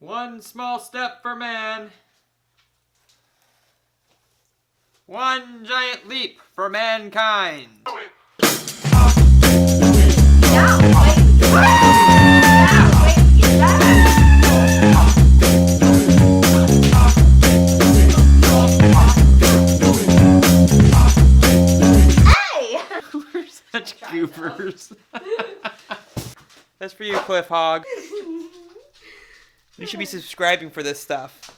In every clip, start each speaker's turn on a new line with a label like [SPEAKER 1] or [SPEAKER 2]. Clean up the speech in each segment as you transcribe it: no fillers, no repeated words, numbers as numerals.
[SPEAKER 1] One small step for man. One giant leap for mankind. We're such goofers. That's for you, Cliff Hog. You should be subscribing for this stuff.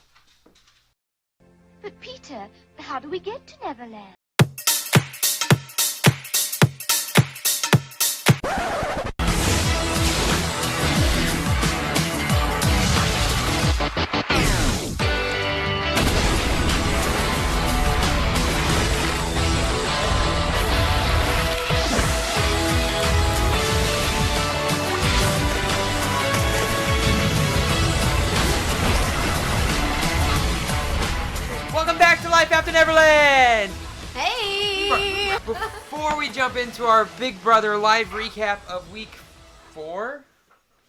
[SPEAKER 2] But Peter, how do we get to Neverland?
[SPEAKER 1] Welcome back to Life After Neverland!
[SPEAKER 2] Hey!
[SPEAKER 1] Before we jump into our Big Brother live recap of week 4,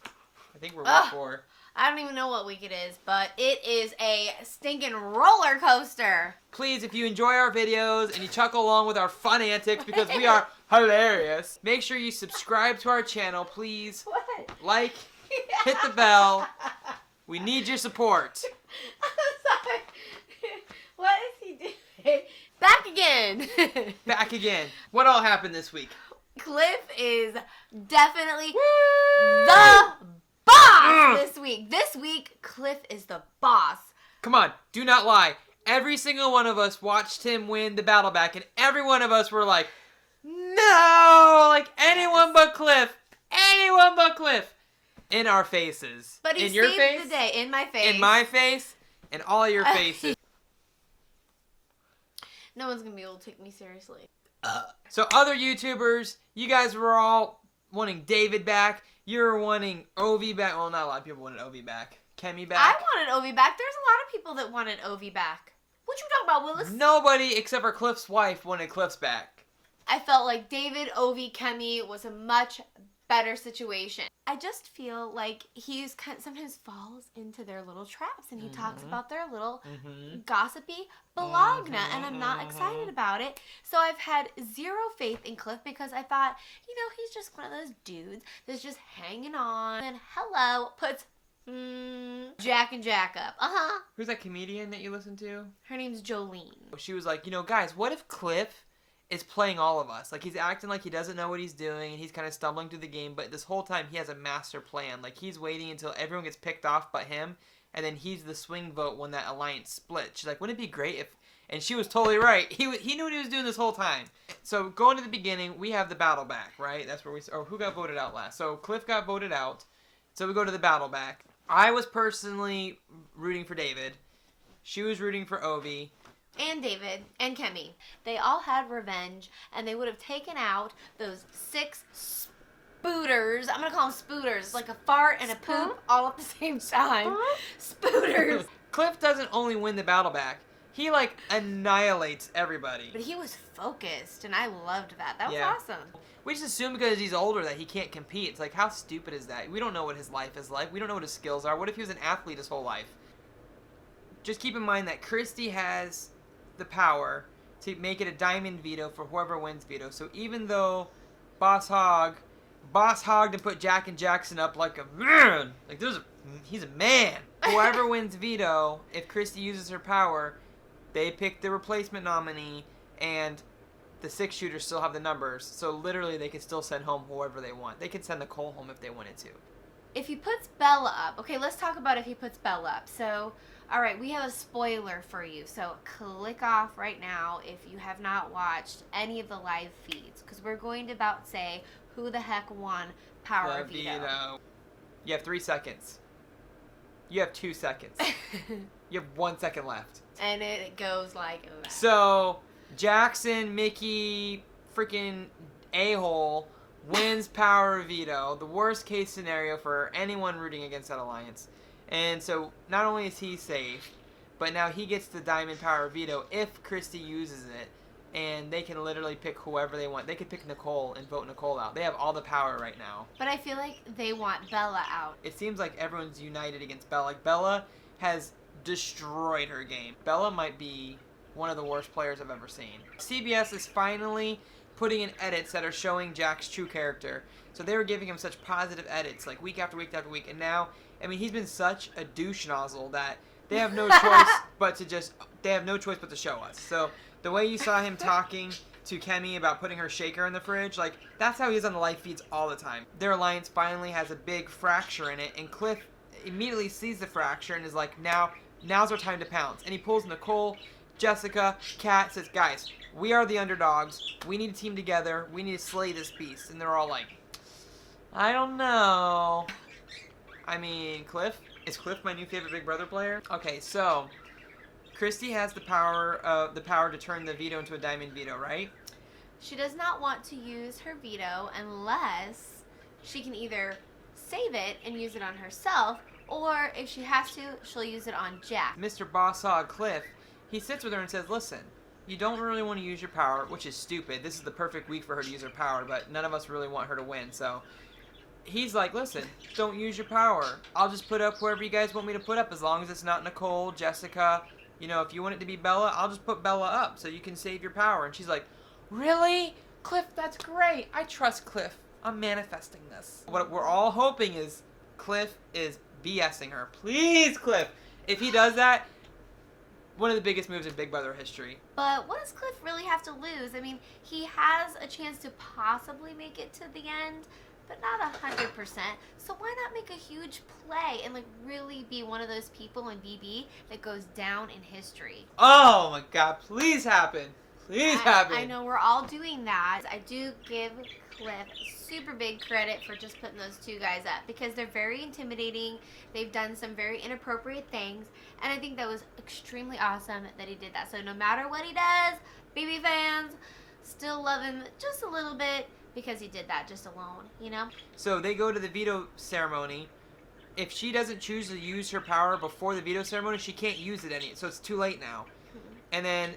[SPEAKER 1] I think we're week 4.
[SPEAKER 2] I don't even know what week it is, but it is a stinking roller coaster.
[SPEAKER 1] Please, if you enjoy our videos and you chuckle along with our fun antics because we are hilarious, make sure you subscribe to our channel, please.
[SPEAKER 2] What?
[SPEAKER 1] Like, hit the bell. We need your support.
[SPEAKER 2] I'm sorry. What is he doing? Back again.
[SPEAKER 1] Back again. What all happened this week?
[SPEAKER 2] Cliff is definitely the boss this week. This week, Cliff is the boss.
[SPEAKER 1] Come on, do not lie. Every single one of us watched him win the battle back, and every one of us were like, no! Like, anyone but Cliff. Anyone but Cliff. In our faces.
[SPEAKER 2] But he
[SPEAKER 1] in your
[SPEAKER 2] saved
[SPEAKER 1] face,
[SPEAKER 2] the day. In my face.
[SPEAKER 1] in my face, in all your faces.
[SPEAKER 2] No one's gonna be able to take me seriously.
[SPEAKER 1] So other YouTubers, you guys were all wanting David back. You were wanting Ovi back. Well, not a lot of people wanted Ovi back. Kemi back.
[SPEAKER 2] I wanted Ovi back. There's a lot of people that wanted Ovi back. What you talking about, Willis?
[SPEAKER 1] Nobody except for Cliff's wife wanted Cliff's back.
[SPEAKER 2] I felt like David, Ovi, Kemi was a much better situation. I just feel like he's sometimes falls into their little traps and he talks about their little gossipy blogna and I'm not excited about it. So I've had zero faith in Cliff because I thought, you know, he's just one of those dudes that's just hanging on and hello, puts Jack and Jack up.
[SPEAKER 1] Who's that comedian that you listen to?
[SPEAKER 2] Her name's Jolene.
[SPEAKER 1] She was like, you know, guys, what if Cliff is playing all of us? Like, he's acting like he doesn't know what he's doing, and he's kind of stumbling through the game, but this whole time he has a master plan. Like, he's waiting until everyone gets picked off but him, and then he's the swing vote when that alliance split. She's like, wouldn't it be great if... And she was totally right. He knew what he was doing this whole time. So, going to the beginning, we have the battle back, right? That's where we... Or who got voted out last? So, Cliff got voted out. So, we go to the battle back. I was personally rooting for David. She was rooting for Ovi.
[SPEAKER 2] And David and Kemi. They all had revenge, and they would have taken out those 6 spooters. I'm going to call them spooters. It's like a fart and a poop all at the same time. Spooters.
[SPEAKER 1] Cliff doesn't only win the battle back. He, like, annihilates everybody.
[SPEAKER 2] But he was focused, and I loved that. That was
[SPEAKER 1] Yeah.
[SPEAKER 2] awesome.
[SPEAKER 1] We just assume because he's older that he can't compete. It's like, how stupid is that? We don't know what his life is like. We don't know what his skills are. What if he was an athlete his whole life? Just keep in mind that Christy has the power to make it a diamond veto for whoever wins veto. So even though Boss Hogged and put Jack and Jackson up like a man, like he's a man. Whoever wins veto, if Christy uses her power, they pick the replacement nominee, and the 6 shooters still have the numbers. So literally, they can still send home whoever they want. They could send Nicole home if they wanted to.
[SPEAKER 2] If he puts Bella up, okay, let's talk about if he puts Bella up. So, all right, we have a spoiler for you. So click off right now if you have not watched any of the live feeds, because we're going to about say who the heck won Power Veto.
[SPEAKER 1] You have 3 seconds. You have 2 seconds. You have 1 second left.
[SPEAKER 2] And it goes like that.
[SPEAKER 1] So Jackson, Mickey, freaking a-hole wins Power Veto, the worst case scenario for anyone rooting against that alliance. And so not only is he safe, but now he gets the Diamond Power Veto if Christy uses it. and they can literally pick whoever they want. They could pick Nicole and vote Nicole out. They have all the power right now.
[SPEAKER 2] But I feel like they want Bella out.
[SPEAKER 1] It seems like everyone's united against Bella. Like, Bella has destroyed her game. Bella might be one of the worst players I've ever seen. CBS is finally putting in edits that are showing Jack's true character. So they were giving him such positive edits, like week after week after week. And now, I mean, he's been such a douche nozzle that they have no choice but to show us. So the way you saw him talking to Kemi about putting her shaker in the fridge, like, that's how he is on the live feeds all the time. Their alliance finally has a big fracture in it, and Cliff immediately sees the fracture and is like, now's our time to pounce. And he pulls Nicole, Jessica, Kat, says, guys, we are the underdogs. We need to team together. We need to slay this beast. And they're all like, I don't know. I mean, Cliff? Is Cliff my new favorite Big Brother player? Okay, so Christy has the power to turn the veto into a diamond veto, right?
[SPEAKER 2] She does not want to use her veto unless she can either save it and use it on herself, or if she has to, she'll use it on Jack.
[SPEAKER 1] Mr. Boss Hog Cliff, he sits with her and says, listen, you don't really want to use your power, which is stupid. This is the perfect week for her to use her power, but none of us really want her to win, so he's like, listen, don't use your power. I'll just put up whoever you guys want me to put up, as long as it's not Nicole, Jessica. You know, if you want it to be Bella, I'll just put Bella up so you can save your power. And she's like, really? Cliff, that's great. I trust Cliff. I'm manifesting this. What we're all hoping is Cliff is BSing her. Please, Cliff. If he does that, one of the biggest moves in Big Brother history.
[SPEAKER 2] But what does Cliff really have to lose? I mean, he has a chance to possibly make it to the end, but not 100%. So why not make a huge play and, like, really be one of those people in BB that goes down in history?
[SPEAKER 1] Oh my God, please happen. Please happen.
[SPEAKER 2] I know we're all doing that. I do give Cliff super big credit for just putting those two guys up, because they're very intimidating. They've done some very inappropriate things, and I think that was extremely awesome that he did that. So no matter what he does, BB fans still love him just a little bit, because he did that just alone, you know?
[SPEAKER 1] So they go to the veto ceremony. If she doesn't choose to use her power before the veto ceremony, she can't use it so it's too late now. And then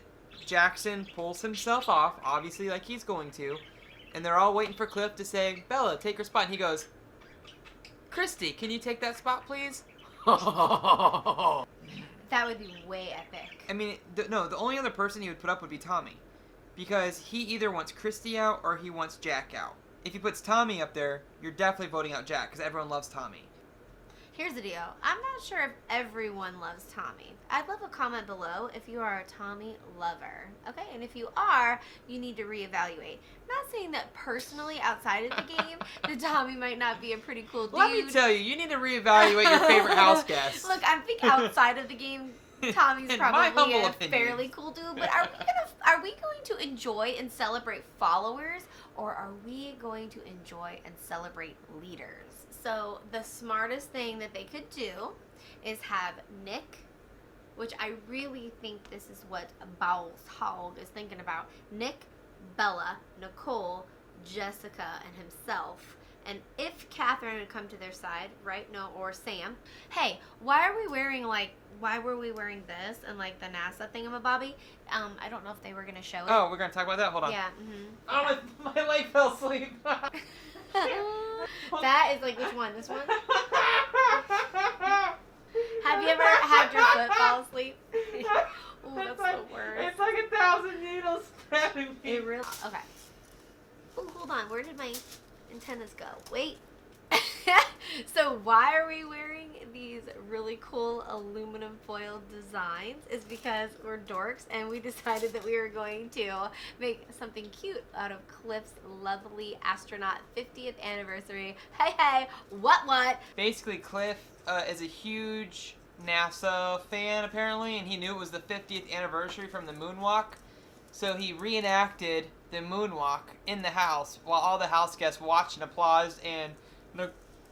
[SPEAKER 1] Jackson pulls himself off, obviously like he's going to, and they're all waiting for Cliff to say, Bella, take her spot. And he goes, Christy, can you take that spot, please?
[SPEAKER 2] That would be way epic.
[SPEAKER 1] I mean, the only other person he would put up would be Tommy. Because he either wants Christy out or he wants Jack out. If he puts Tommy up there, you're definitely voting out Jack, because everyone loves Tommy.
[SPEAKER 2] Here's the deal. I'm not sure if everyone loves Tommy. I'd love a comment below if you are a Tommy lover. Okay? And if you are, you need to reevaluate. I'm not saying that personally outside of the game, that Tommy might not be a pretty cool dude.
[SPEAKER 1] Let me tell you, you need to reevaluate your favorite house guest.
[SPEAKER 2] Look, I think outside of the game, Tommy's probably a fairly cool dude, but are we going to enjoy and celebrate followers, or are we going to enjoy and celebrate leaders? So the smartest thing that they could do is have Nick, which I really think this is what Boss Hog is thinking about. Nick, Bella, Nicole, Jessica, and himself. And if Catherine would come to their side, right? No, or Sam. Hey, why were we wearing this and like the NASA thingamabobby? I don't know if they were going to show it.
[SPEAKER 1] Oh, we're going to talk about that? Hold on.
[SPEAKER 2] Yeah.
[SPEAKER 1] Oh, my leg fell asleep.
[SPEAKER 2] That is like, which one? This one? Have you ever had your foot fall asleep? Ooh, that's the worst.
[SPEAKER 1] It's like 1,000 needles stabbing me.
[SPEAKER 2] It really? Okay. Ooh, hold on. Where did my antennas go? Wait. So why are we wearing these really cool aluminum foil designs? Is because we're dorks and we decided that we were going to make something cute out of Cliff's lovely astronaut 50th anniversary. Hey, what?
[SPEAKER 1] Basically, Cliff is a huge NASA fan, apparently, and he knew it was the 50th anniversary from the moonwalk. So he reenacted the moonwalk in the house while all the house guests watched and applauded, and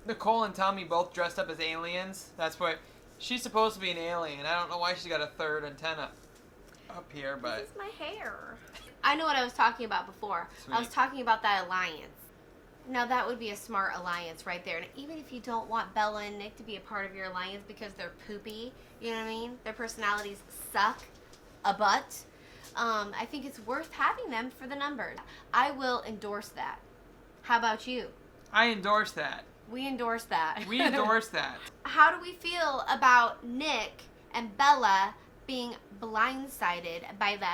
[SPEAKER 1] Nicole and Tommy both dressed up as aliens. That's what she's supposed to be, an alien. I don't know why she's got a third antenna up here, but
[SPEAKER 2] this is my hair. I know what I was talking about before. Sweet. I was talking about that alliance. Now that would be a smart alliance right there. And even if you don't want Bella and Nick to be a part of your alliance because they're poopy, you know what I mean? Their personalities suck a butt. I think it's worth having them for the numbers. I will endorse that. How about you?
[SPEAKER 1] I endorse that.
[SPEAKER 2] We endorse that.
[SPEAKER 1] We endorse that.
[SPEAKER 2] How do we feel about Nick and Bella being blindsided by the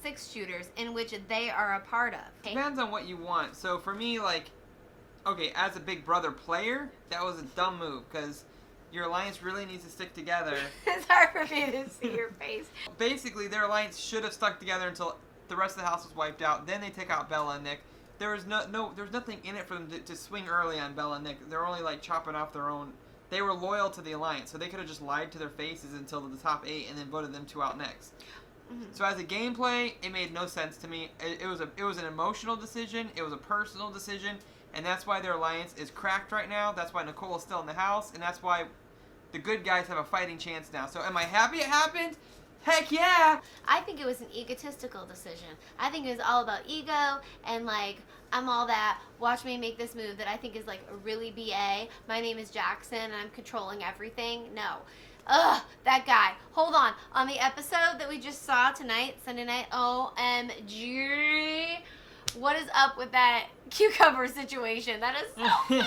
[SPEAKER 2] 6 shooters in which they are a part of? Okay?
[SPEAKER 1] Depends on what you want. So for me, like, okay, as a Big Brother player, that was a dumb move because your alliance really needs to stick together.
[SPEAKER 2] It's hard for me to see your face.
[SPEAKER 1] Basically, their alliance should have stuck together until the rest of the house was wiped out. Then they take out Bella and Nick. There's nothing in it for them to swing early on Bella and Nick. They're only like chopping off their own. They were loyal to the alliance, so they could have just lied to their faces until the top 8 and then voted them 2 out next. Mm-hmm. So as a gameplay, it made no sense to me. It was an emotional decision. It was a personal decision, and that's why their alliance is cracked right now. That's why Nicole is still in the house, and that's why the good guys have a fighting chance now. So am I happy it happened? Heck yeah!
[SPEAKER 2] I think it was an egotistical decision. I think it was all about ego and like, I'm all that, watch me make this move that I think is like really BA. My name is Jackson and I'm controlling everything. No. Ugh, that guy. Hold on the episode that we just saw tonight, Sunday night, OMG. What is up with that cucumber situation? That is so funny!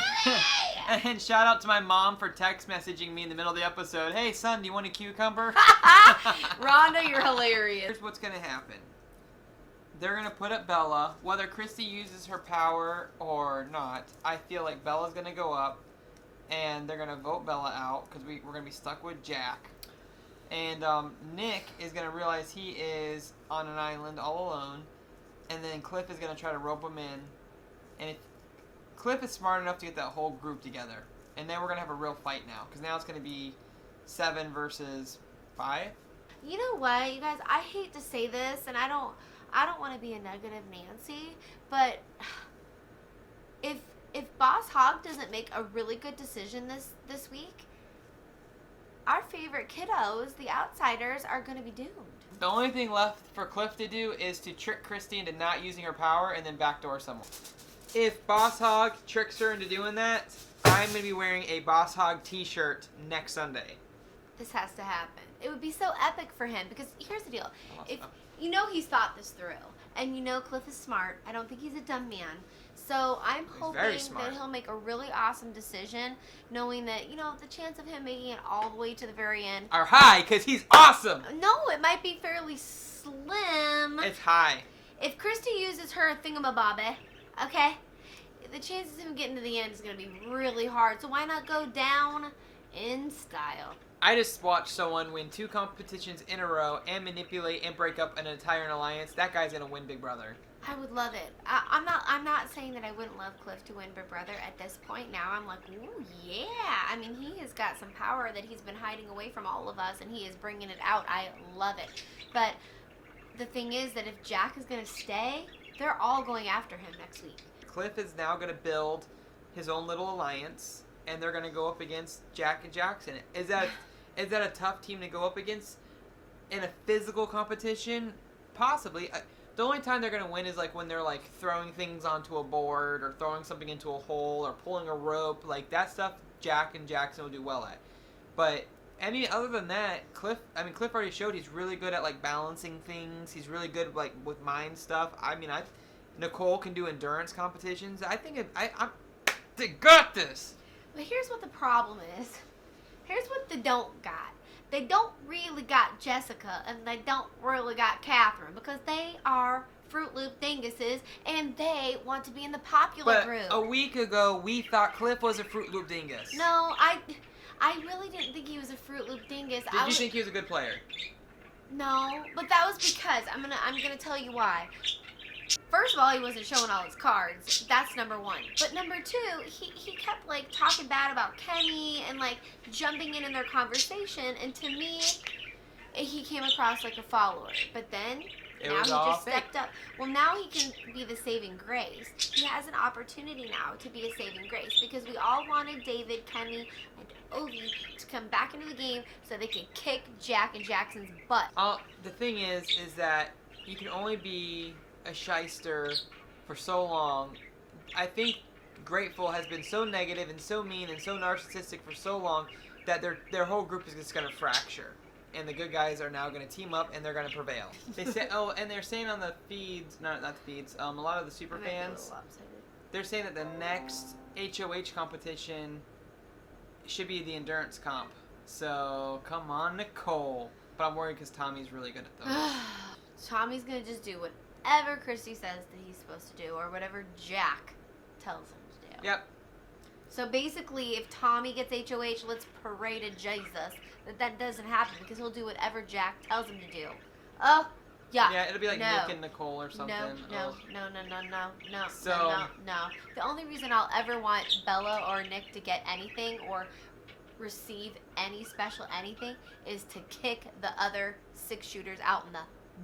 [SPEAKER 1] And shout out to my mom for text messaging me in the middle of the episode. Hey, son, do you want a cucumber?
[SPEAKER 2] Rhonda, you're hilarious.
[SPEAKER 1] Here's what's going to happen. They're going to put up Bella. Whether Christy uses her power or not, I feel like Bella's going to go up. And they're going to vote Bella out because we're going to be stuck with Jack. And Nick is going to realize he is on an island all alone. And then Cliff is going to try to rope him in. And if Cliff is smart enough to get that whole group together. And then we're going to have a real fight now. Because now it's going to be 7 versus 5.
[SPEAKER 2] You know what, you guys? I hate to say this, and I don't want to be a negative Nancy, but if Boss Hogg doesn't make a really good decision this week, our favorite kiddos, the outsiders, are going to be doomed.
[SPEAKER 1] The only thing left for Cliff to do is to trick Christy into not using her power and then backdoor someone. If Boss Hogg tricks her into doing that, I'm going to be wearing a Boss Hogg t-shirt next Sunday.
[SPEAKER 2] This has to happen. It would be so epic for him because here's the deal. If you know he's thought this through, and you know Cliff is smart. I don't think he's a dumb man. So I'm hoping that he'll make a really awesome decision, knowing that, you know, the chance of him making it all the way to the very end
[SPEAKER 1] are high because he's awesome.
[SPEAKER 2] No, it might be fairly slim.
[SPEAKER 1] It's high.
[SPEAKER 2] If Christy uses her thingamabobby, okay, the chances of him getting to the end is going to be really hard. So why not go down in style?
[SPEAKER 1] I just watched someone win 2 competitions in a row and manipulate and break up an entire alliance. That guy's going to win Big Brother.
[SPEAKER 2] I would love it. I'm not saying that I wouldn't love Cliff to win Big Brother at this point. Now I'm like, ooh, yeah. I mean, he has got some power that he's been hiding away from all of us, and he is bringing it out. I love it. But the thing is that if Jack is going to stay, they're all going after him next week.
[SPEAKER 1] Cliff is now going to build his own little alliance, and they're going to go up against Jack and Jackson. Is that a tough team to go up against in a physical competition? Possibly. The only time they're going to win is like when they're like throwing things onto a board or throwing something into a hole or pulling a rope. Like that stuff Jack and Jackson will do well at. But other than that, Cliff already showed he's really good at like balancing things. He's really good like with mind stuff. Nicole can do endurance competitions. I think they got this.
[SPEAKER 2] But here's what the problem is. Here's what they don't got. They don't really got Jessica, and they don't really got Catherine, because they are Fruit Loop dinguses, and they want to be in the popular group.
[SPEAKER 1] A week ago, we thought Cliff was a Fruit Loop dingus.
[SPEAKER 2] No, I really didn't think he was a Fruit Loop dingus.
[SPEAKER 1] Did you think he was a good player?
[SPEAKER 2] No, but that was because I'm gonna tell you why. First of all, he wasn't showing all his cards. That's number 1. But number 2, he kept like talking bad about Kenny and like jumping in their conversation. And to me, he came across like a follower. But then now he just stepped up. Well, now he can be the saving grace. He has an opportunity now to be a saving grace because we all wanted David, Kenny, and Ovi to come back into the game so they could kick Jack and Jackson's butt.
[SPEAKER 1] The thing is that you can only be a shyster for so long. I think Grateful has been so negative and so mean and so narcissistic for so long that their whole group is just going to fracture. and the good guys are now going to team up, and they're going to prevail. They say, and they're saying on the feeds, not the feeds, a lot of the super fans, they're saying that the next HOH competition should be the endurance comp. So, come on, Nicole. But I'm worried because Tommy's really good at those.
[SPEAKER 2] Tommy's going to just do whatever Christy says that he's supposed to do, or whatever Jack tells him to do.
[SPEAKER 1] Yep.
[SPEAKER 2] So basically, if Tommy gets HOH, let's pray to Jesus that doesn't happen, because he'll do whatever Jack tells him to do. Oh, yeah.
[SPEAKER 1] Yeah, it'll be like
[SPEAKER 2] no.
[SPEAKER 1] Nick and Nicole or something.
[SPEAKER 2] No.
[SPEAKER 1] So,
[SPEAKER 2] No. The only reason I'll ever want Bella or Nick to get anything or receive any special anything is to kick the other 6 shooters out in the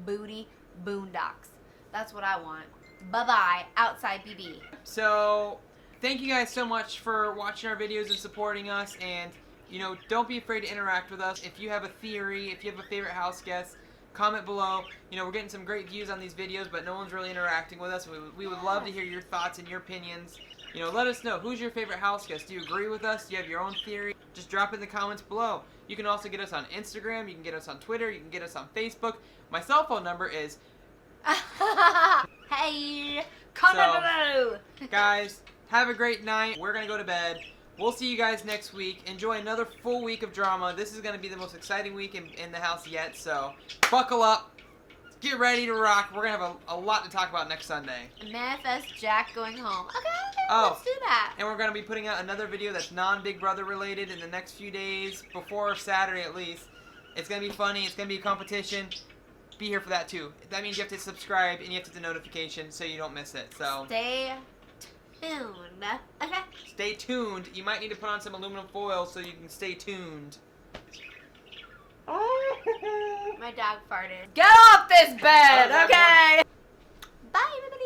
[SPEAKER 2] booty boondocks. That's what I want. Bye-bye, outside BB.
[SPEAKER 1] So, thank you guys so much for watching our videos and supporting us. And, don't be afraid to interact with us. If you have a theory, if you have a favorite house guest, comment below. We're getting some great views on these videos, but no one's really interacting with us. We would love to hear your thoughts and your opinions. Let us know. Who's your favorite house guest? Do you agree with us? Do you have your own theory? Just drop it in the comments below. You can also get us on Instagram. You can get us on Twitter. You can get us on Facebook. My cell phone number is...
[SPEAKER 2] Hey, comment below.
[SPEAKER 1] Guys, have a great night. We're going to go to bed. We'll see you guys next week. Enjoy another full week of drama. This is going to be the most exciting week in the house yet, so buckle up. Get ready to rock. We're going to have a lot to talk about next Sunday.
[SPEAKER 2] Manifest Jack going home. Okay,
[SPEAKER 1] Oh,
[SPEAKER 2] let's do that.
[SPEAKER 1] And we're going to be putting out another video that's non-Big Brother related in the next few days, before Saturday at least. It's going to be funny. It's going to be a competition. Be here for that too. That means you have to subscribe and you have to hit the notification so you don't miss it. So
[SPEAKER 2] stay tuned. Okay.
[SPEAKER 1] Stay tuned. You might need to put on some aluminum foil so you can stay tuned.
[SPEAKER 2] My dog farted. Get off this bed, okay? Bye, everybody.